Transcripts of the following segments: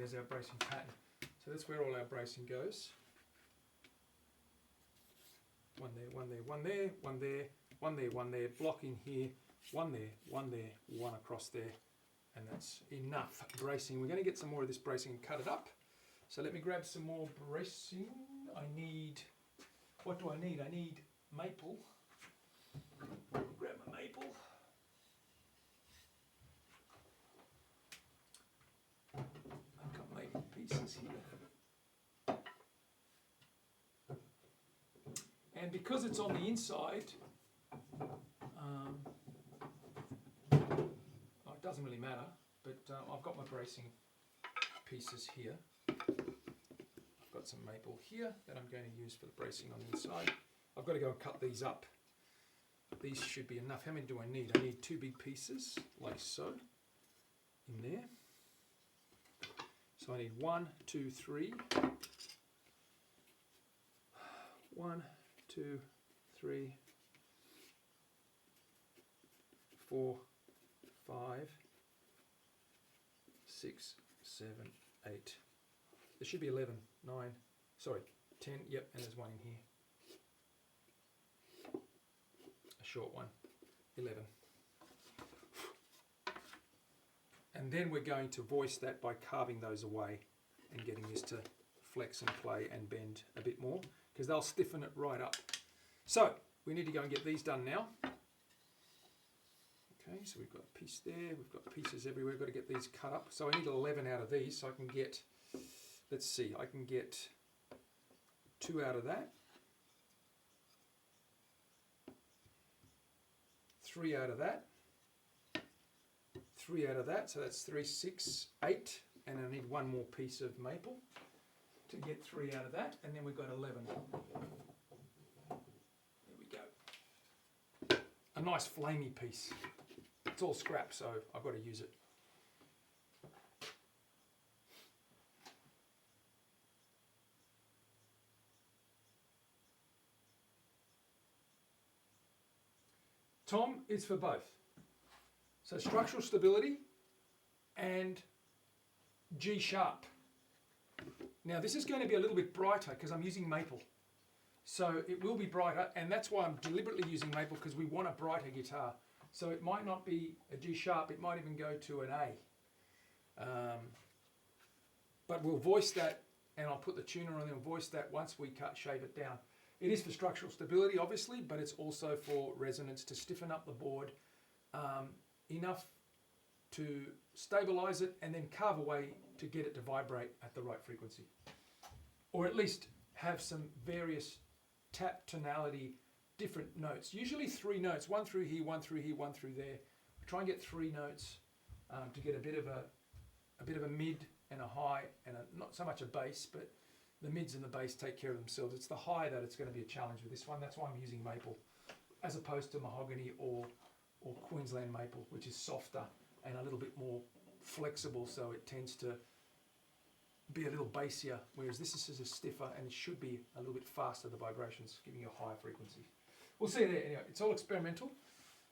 there's our bracing pattern. So that's where all our bracing goes. One there, one there, one there, one there, one there, one there, block in here, one there, one across there, and that's enough bracing. We're going to get some more of this bracing and cut it up. So let me grab some more bracing. I need, what do I need? I need maple. Grab my maple. I've got maple pieces here. And because it's on the inside, it doesn't really matter, but I've got my bracing pieces here. I've got some maple here that I'm going to use for the bracing on the inside. I've got to go and cut these up. These should be enough. How many do I need? I need 2 big pieces, like so, in there. So I need 1, 2, 3. 1, 2, 3, 4, 5, 6, 7, 8. There should be 11, 9, sorry, 10, yep, and there's one in here. A short one, 11. And then we're going to voice that by carving those away and getting this to flex and play and bend a bit more, because they'll stiffen it right up. So we need to go and get these done now. Okay, so we've got a piece there, we've got pieces everywhere, we've got to get these cut up. So I need 11 out of these, so I can get, let's see, I can get 2 out of that, 3 out of that, 3 out of that, so that's 3, 6, 8, and I need 1 more piece of maple to get 3 out of that, and then we've got 11. There we go. A nice flamey piece. It's all scrap, so I've got to use it. Tom is for both. So structural stability and G sharp. Now this is going to be a little bit brighter because I'm using maple. So it will be brighter, and that's why I'm deliberately using maple, because we want a brighter guitar. So it might not be a G sharp, it might even go to an A. But we'll voice that, and I'll put the tuner on and voice that once we shave it down. It is for structural stability, obviously, but it's also for resonance, to stiffen up the board enough to stabilize it and then carve away to get it to vibrate at the right frequency. Or at least have some various tap tonality, different notes. Usually 3 notes, 1 through here, 1 through here, 1 through there. I try and get 3 notes to get a bit of a mid and a high, and not so much a bass, but the mids and the bass take care of themselves. It's the high that it's going to be a challenge with this one. That's why I'm using maple as opposed to mahogany or Queensland maple, which is softer and a little bit more flexible, so it tends to be a little bassier, whereas this is a stiffer and it should be a little bit faster, the vibrations, giving you a higher frequency. We'll see there. Anyway, it's all experimental.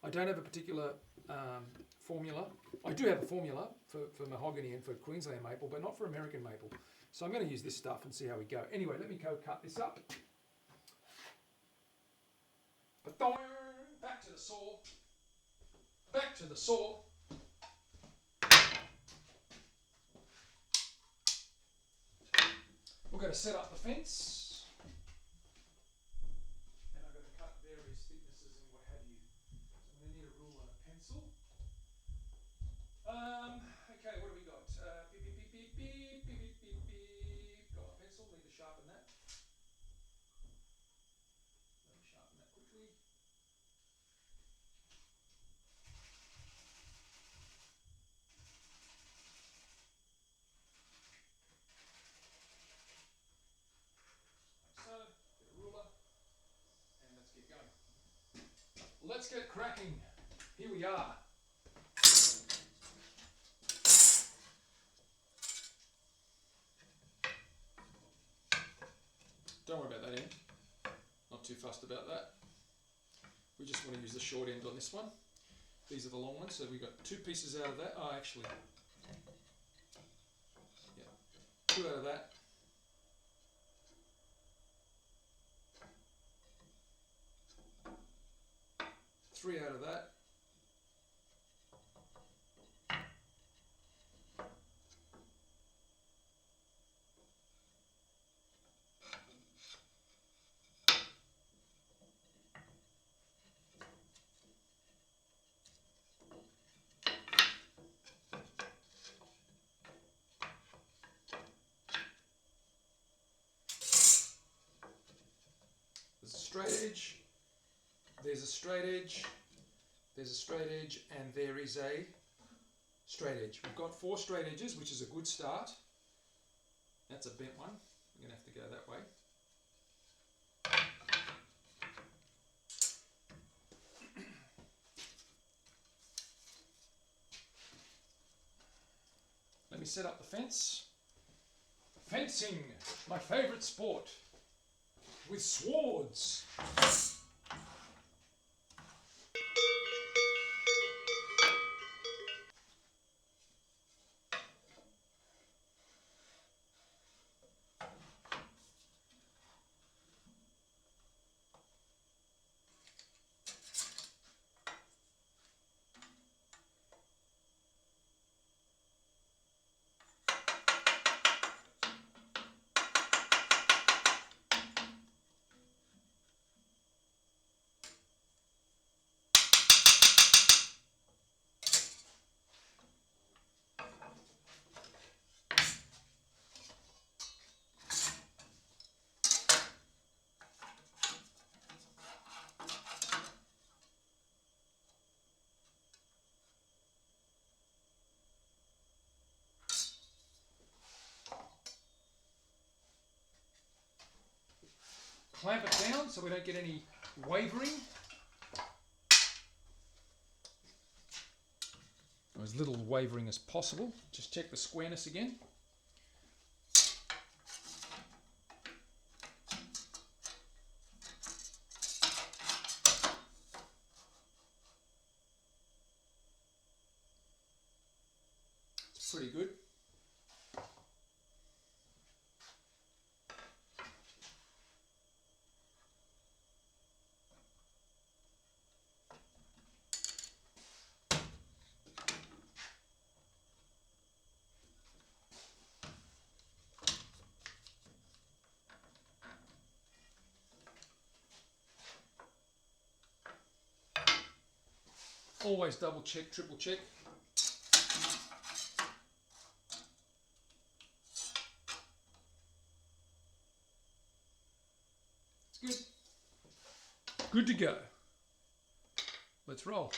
I don't have a particular formula. I do have a formula for mahogany and for Queensland maple, but not for American maple. So I'm going to use this stuff and see how we go. Anyway, let me go cut this up. Back to the saw. Back to the saw. We're going to set up the fence. And I've got to cut various thicknesses and what have you. So I'm going to need a rule and a pencil. Okay, what do we got? Beep, beep, beep, beep, beep, beep, beep, beep, beep. Got my pencil, need to sharpen that. Let me sharpen that quickly. Like so, get a ruler, and let's get going. Let's get cracking. Here we are. Don't worry about that end. Not too fussed about that. We just want to use the short end on this one. These are the long ones, so we've got 2 pieces out of that. Oh, actually, yeah, 2 out of that. Three out of that. There's a straight edge, there's a straight edge, there's a straight edge, and there is a straight edge. We've got 4 straight edges, which is a good start. That's a bent one. We're going to have to go that way. Let me set up the fence. Fencing, my favourite sport, with swords. Clamp it down so we don't get any wavering. Or as little wavering as possible. Just check the squareness again. It's pretty good. Always double check, triple check. It's good. Good to go. Let's roll.